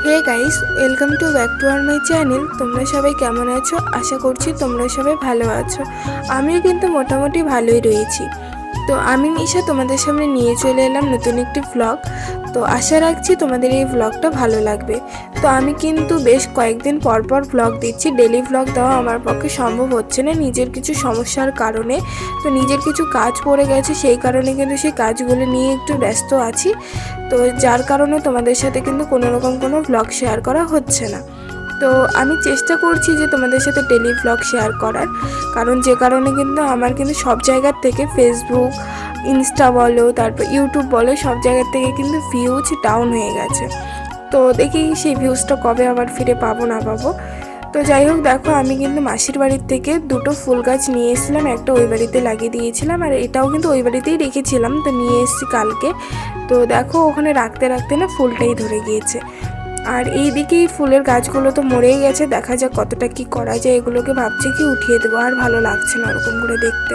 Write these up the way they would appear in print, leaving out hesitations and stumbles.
Hey guys, welcome to back to my channel. তোমরা সবাই কেমন আছো? আশা করছি তোমরা সবাই ভালো আছো। আমিও কিন্তু মোটামুটি ভালোই রয়েছি। তো আমি নিশা তোমাদের সামনে নিয়ে চলে এলাম নতুন একটি ভ্লগ। তো আশা রাখছি তোমাদের এই ভ্লগটা ভালো লাগবে। তো আমি কিন্তু বেশ কয়েকদিন পর পর ভ্লগ দিচ্ছি। ডেলি ভ্লগ দেওয়া আমার পক্ষে সম্ভব হচ্ছে না নিজের কিছু সমস্যার কারণে। তো নিজের কিছু কাজ পড়ে গেছে, সেই কারণে কিন্তু সেই কাজগুলো নিয়ে একটু ব্যস্ত আছি। তো যার কারণে তোমাদের সাথে কিন্তু কোনো রকম কোনো ভ্লগ শেয়ার করা হচ্ছে না। তো আমি চেষ্টা করছি যে তোমাদের সাথে ডেলি ভ্লগ শেয়ার করার, কারণ যে কারণে কিন্তু আমার কিন্তু সব জায়গার থেকে ফেসবুক, ইনস্টা বলো, তারপর ইউটিউব বলো, সব জায়গার থেকে কিন্তু ভিউজ ডাউন হয়ে গেছে। তো দেখি সেই ভিউজটা কবে আবার ফিরে পাবো না পাবো। তো যাই হোক, দেখো আমি কিন্তু মাসির বাড়ির থেকে দুটো ফুল গাছ নিয়ে এসেছিলাম। একটা ওই বাড়িতে লাগিয়ে দিয়েছিলাম, আর এটাও কিন্তু ওই বাড়িতেই রেখেছিলাম। তো নিয়ে এসেছি কালকে। তো দেখো ওখানে রাখতে রাখতে না ফুলটাই ধরে গিয়েছে। আর এই দিকেই ফুলের গাছগুলো তো মরেই গেছে, দেখা যাক কতটা কি করা যায়। এগুলোকে ভাবছি কি উঠিয়ে দেবো, আর ভালো লাগছে না ওরকম করে দেখতে।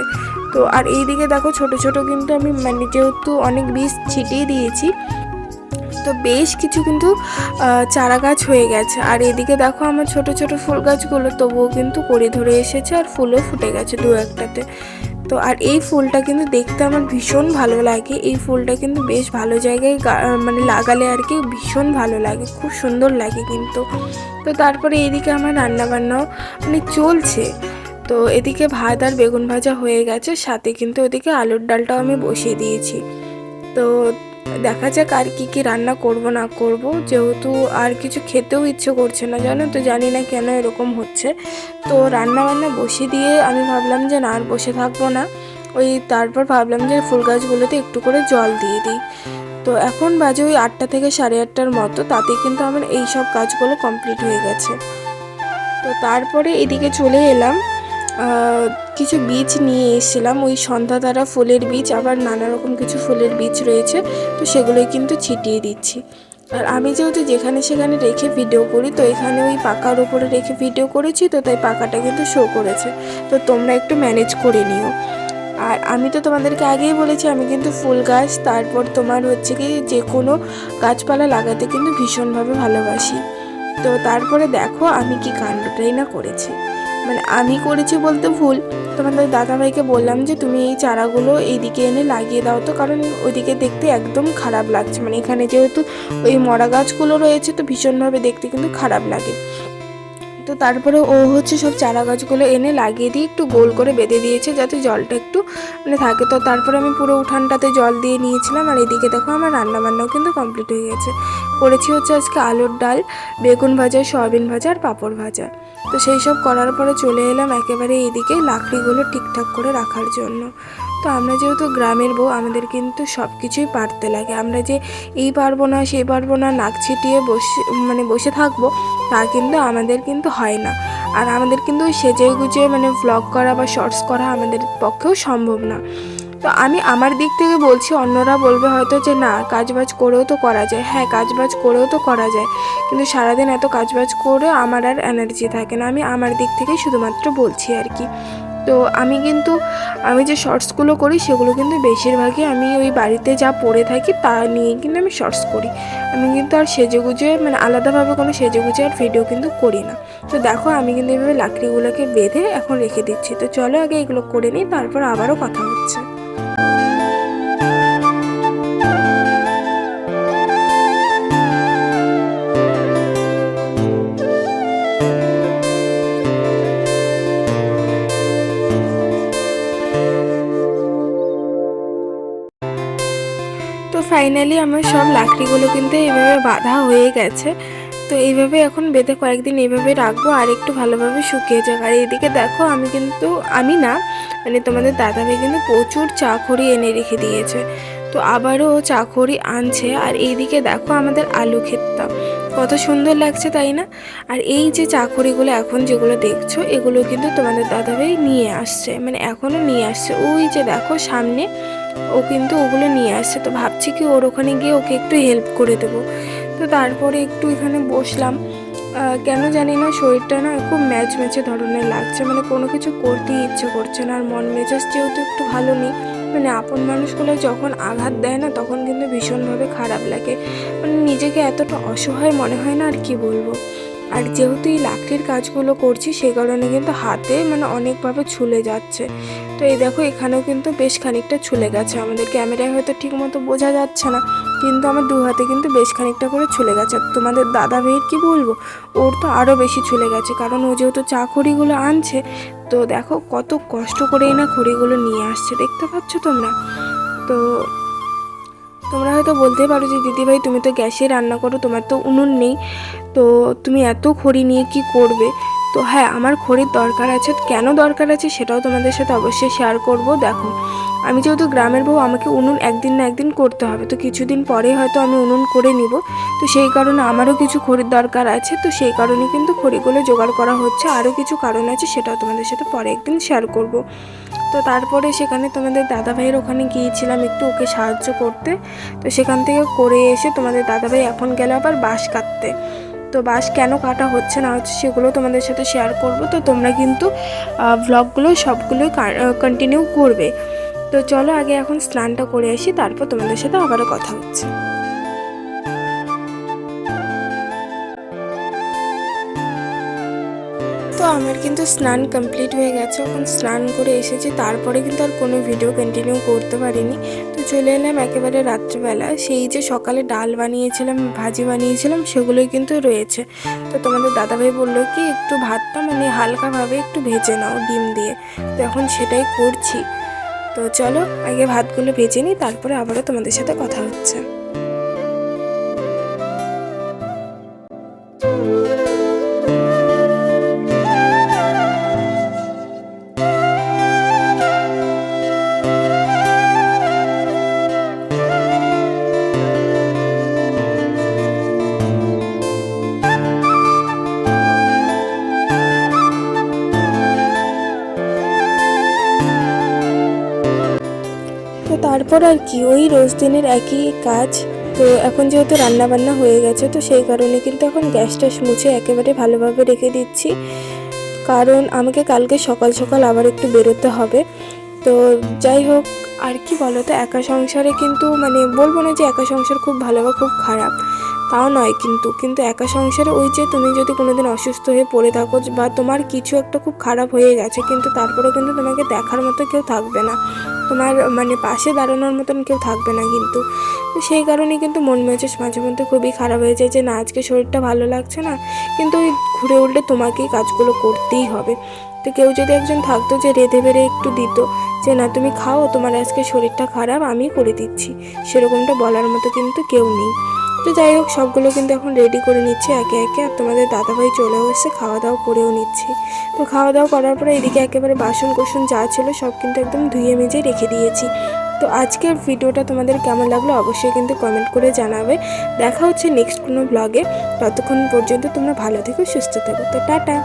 তো আর এই দিকে দেখো ছোট ছোট কিন্তু আমি যেহেতু অনেক বীজ ছিটিয়ে দিয়েছি, তো বেশ কিছু কিন্তু চারা গাছ হয়ে গেছে। আর এদিকে দেখো আমার ছোট ছোট ফুল গাছগুলো তবুও কিন্তু কড়ি ধরে এসেছে, আর ফুলও ফুটে গেছে দু একটাতে। তো আর এই ফুলটা কিন্তু দেখতে আমার ভীষণ ভালো লাগে। এই ফুলটা কিন্তু বেশ ভালো জায়গায় মানে লাগালে আর কি ভীষণ ভালো লাগে, খুব সুন্দর লাগে কিন্তু। তো তারপরে এইদিকে আমার রান্নাবান্নাও মানে চলছে। তো এদিকে ভাত আর বেগুন ভাজা হয়ে গেছে, সাথে কিন্তু ওদিকে আলুর ডালটাও আমি বসিয়ে দিয়েছি। তো দেখা যাক আর কি কি রান্না করব না করব, যেহেতু আর কিছু খেতেও ইচ্ছে করছে না, জানো তো, জানি না কেন এরকম হচ্ছে। তো রান্না বান্না বসিয়ে দিয়ে আমি ভাবলাম যে না আর বসে থাকবো না, ওই তারপর ভাবলাম যে ফুল গাছগুলোতে একটু করে জল দিয়ে দিই। তো এখন বাজে ওই 8টা থেকে 8:30টার মতো, তাতে কিন্তু আমার এই সব কাজগুলো কমপ্লিট হয়ে গেছে। তো তারপরে এদিকে চলে এলাম, কিছু বীজ নিয়ে এসেছিলাম, ওই সন্ধ্যাতারা ফুলের বীজ, আবার নানা রকম কিছু ফুলের বীজ রয়েছে। তো সেগুলোই কিন্তু ছিটিয়ে দিচ্ছি। আর আমি যেহেতু যেখানে সেখানে রেখে ভিডিও করি, তো এখানে ওই পাকার উপরে রেখে ভিডিও করেছি, তো তাই পাকাটা কিন্তু শো করেছে। তো তোমরা একটু ম্যানেজ করে নিও। আর আমি তো তোমাদেরকে আগেই বলেছি আমি কিন্তু ফুল গাছ, তারপর তোমার হচ্ছে কি যে কোনো গাছপালা লাগাতে কিন্তু ভীষণভাবে ভালোবাসি। তো তারপরে দেখো আমি কি কাণ্ডটাই না করেছি। মানে আমি করেছি বলতে ভুল, তোমাদের দাদাভাইকে বললাম যে তুমি এই চারাগুলো এইদিকে এনে লাগিয়ে দাও, তো কারণ ওইদিকে দেখতে একদম খারাপ লাগছে। মানে এখানে যেহেতু ওই মরা গাছগুলো রয়েছে, তো ভীষণভাবে দেখতে কিন্তু খারাপ লাগে। তো তারপরে ও হচ্ছে সব চারা গাছগুলো এনে লাগিয়ে দিয়ে একটু গোল করে বেঁধে দিয়েছে, যাতে জলটা একটু মানে থাকে। তো তারপরে আমি পুরো উঠানটাতে জল দিয়ে নিয়েছিলাম। আর এদিকে দেখো আমার রান্নাবান্নাও কিন্তু কমপ্লিট হয়ে গেছে। করেছি হচ্ছে আজকে আলুর ডাল, বেগুন ভাজা, সয়াবিন ভাজা আর পাঁপড় ভাজা। তো সেই সব করার পরে চলে এলাম একেবারে এইদিকে লাকড়িগুলো ঠিকঠাক করে রাখার জন্য। তো আমরা যেহেতু গ্রামের বউ, আমাদের কিন্তু সব কিছুই পারতে লাগে। আমরা যে এই পারবো না সেই পারবো না নাক ছিটিয়ে বসে থাকবো, তা কিন্তু আমাদের কিন্তু হয় না। আর আমাদের কিন্তু সেজে গুজে মানে ভ্লগ করা বা শর্টস করা আমাদের পক্ষেও সম্ভব না। তো আমি আমার দিক থেকে বলছি, অন্যরা বলবে হয়তো যে না কাজবাজ করেও তো করা যায়। হ্যাঁ, কাজবাজ করেও তো করা যায়, কিন্তু সারাদিন এত কাজবাজ করে আমার আর এনার্জি থাকে না। আমি আমার দিক থেকেই শুধুমাত্র বলছি আর কি। তো আমি যে শর্টসগুলো করি সেগুলো কিন্তু বেশিরভাগই আমি ওই বাড়িতে যা পড়ে থাকি তা নিয়ে কিন্তু আমি শর্টস করি। আমি কিন্তু আর সেজেগুজে মানে আলাদাভাবে কোনো সেজেগুজে আর ভিডিও কিন্তু করি না। তো দেখো আমি কিন্তু এভাবে লাকড়িগুলোকে বেঁধে এখন রেখে দিচ্ছি। তো চলো আগে এগুলো করে নিই, তারপর আবারও কথা হচ্ছে। তো ফাইনালি আমার সব লাকড়িগুলো কিন্তু এইভাবে বাঁধা হয়ে গেছে। তো এইভাবে এখন বেঁধে কয়েকদিন এইভাবে রাখবো, আর একটু ভালোভাবে শুকিয়ে যাক। আর এইদিকে দেখো আমি না মানে তোমাদের দাদাভাই কিন্তু প্রচুর চাখড়ি এনে রেখে দিয়েছে। তো আবারও চাখড়ি আনছে। আর এইদিকে দেখো আমাদের আলু ক্ষেতটা কত সুন্দর লাগছে, তাই না? আর এই যে চাখড়িগুলো এখন যেগুলো দেখছো, এগুলো কিন্তু তোমাদের দাদাভাই নিয়ে আসছে, মানে এখনও নিয়ে আসছে। ওই যে দেখো সামনে ও কিন্তু ওগুলো নিয়ে আসছে। তো ভাবছি কি ওর ওখানে গিয়ে ওকে একটু হেল্প করে দেবো। তো তারপরে একটু এখানে বসলাম। কেন জানি না শরীরটা না খুব ম্যাচম্যাচে ধরনের লাগছে, মানে কোনো কিছু করতেই ইচ্ছে করছে না। আর মন মেজাজ যেহেতু একটু ভালো নেই, মানে আপন মানুষগুলো যখন আঘাত দেয় না, তখন কিন্তু ভীষণভাবে খারাপ লাগে, মানে নিজেকে এতটা অসহায় মনে হয় না, আর কি বলবো। আর যেহেতু এই লাকড়ির কাজগুলো করছি, সেই কারণে কিন্তু হাতে মানে অনেকভাবে ছুলে যাচ্ছে। তো এই দেখো, এখানেও কিন্তু বেশ খানিকটা ছুলে গেছে, আমাদের ক্যামেরায় হয়তো ঠিক মতো বোঝা যাচ্ছে না, কিন্তু আমার দু হাতে কিন্তু বেশ খানিকটা করে ছুলে গেছে। আর তোমাদের দাদা ভাইয়ের কি বলবো, ওর তো আরও বেশি ছুলে গেছে, কারণ ও যেহেতু চা খড়িগুলো আনছে, তো দেখো কত কষ্ট করেই না খড়িগুলো নিয়ে আসছে, দেখতে পাচ্ছ তোমরা। তো তোমরা হয়তো বলতেই পারো যে দিদিভাই তুমি তো গ্যাসে রান্না করো, তোমার তো উনুন নেই, তো তুমি এত খড়ি নিয়ে কি করবে। তো হ্যাঁ, আমার খড়ির দরকার আছে, কেন দরকার আছে সেটাও তোমাদের সাথে অবশ্যই শেয়ার করব। দেখো, আমি যেহেতু গ্রামের বউ, আমাকে উনুন একদিন না একদিন করতে হবে, তো কিছুদিন পরে হয়তো আমি উনুন করে নিব, তো সেই কারণে আমারও কিছু খড়ির দরকার আছে, তো সেই কারণে কিন্তু খড়িগুলো জোগাড় করা হচ্ছে। আরও কিছু কারণ আছে, সেটাও তোমাদের সাথে পরে একদিন শেয়ার করব। তো তারপরে সেখানে তোমাদের দাদাভাইয়ের ওখানে গিয়েছিলাম একটু ওকে সাহায্য করতে, তো সেখান থেকে করে এসে তোমাদের দাদাভাই এখন গেল আবার বাঁশ কাটতে। তো বাঁশ কেন কাটা হচ্ছে না হচ্ছে সেগুলো তোমাদের সাথে শেয়ার করব, তো তোমরা কিন্তু ব্লগগুলো সবগুলোই কন্টিনিউ করবে। তো চলো আগে এখন স্নানটা করে আসি, তারপর তোমাদের সাথে আবারও কথা হচ্ছে। তো আমার কিন্তু স্নান কমপ্লিট হয়ে গেছে, এখন স্নান করে এসেছি, তারপরে কিন্তু আর কোনো ভিডিও কন্টিনিউ করতে পারিনি। তো চলে এলাম একেবারে রাত্রিবেলা, সেই যে সকালে ডাল বানিয়েছিলাম, ভাজি বানিয়েছিলাম, সেগুলোই কিন্তু রয়েছে। তো তোমাদের দাদাভাই বললো কি একটু ভাতটা মানে হালকাভাবে একটু ভেজে নাও ডিম দিয়ে, তো এখন সেটাই করছি। তো চলো আগে ভাতগুলো ভেজে নিই, তারপরে আবারও তোমাদের সাথে কথা হচ্ছে। তো তারপর আর কি, ওই রোজ দিনের একই কাজ। তো এখন যেহেতু রান্না বান্না হয়ে গেছে, তো সেই কারণে কিন্তু এখন গ্যাস ট্যাস মুছে একেবারে ভালোভাবে রেখে দিচ্ছি, কারণ আমাকে কালকে সকাল সকাল আবার একটু বেরোতে হবে। তো যাই হোক, আর কি বলো তো, একা সংসারে কিন্তু মানে বলবো না যে একা সংসার খুব ভালো বা খুব খারাপ, তাও নয়, কিন্তু কিন্তু একা সংসারে ওই যে তুমি যদি কোনোদিন অসুস্থ হয়ে পড়ে থাকো বা তোমার কিছু একটা খুব খারাপ হয়ে গেছে, কিন্তু তারপরেও কিন্তু তোমাকে দেখার মতো কেউ থাকবে না, তোমার মানে পাশে দাঁড়ানোর মতন কেউ থাকবে না কিন্তু। তো সেই কারণে কিন্তু মন মেজাজ মাঝে মধ্যে খুবই খারাপ হয়ে যায় যে না, আজকে শরীরটা ভালো লাগছে না, কিন্তু ওই ঘুরে উল্টে তোমাকেই কাজগুলো করতেই হবে। তো কেউ যদি একজন থাকতো যে রেঁধে বেড়ে একটু দিত, যে না তুমি খাও, তোমার আজকে শরীরটা খারাপ, আমি করে দিচ্ছি, সেরকমটা বলার মতো কিন্তু কেউ নেই। তো যাই হোক, সবগুলো কিন্তু এখন রেডি করে নিচ্ছি একে একে, আর তোমাদের দাদাভাই চলেও এসে খাওয়া দাওয়া করেও নিচ্ছি। তো খাওয়া দাওয়া করার পরে এদিকে একেবারে বাসন কোসন যা ছিল সব কিন্তু একদম ধুয়ে মেজে রেখে দিয়েছি। তো আজকের ভিডিওটা তোমাদের কেমন লাগলো অবশ্যই কিন্তু কমেন্ট করে জানাবে। দেখা হচ্ছে নেক্সট কোনো ব্লগে, ততক্ষণ পর্যন্ত তোমরা ভালো থেকো, সুস্থ থেকো। তো টাটা।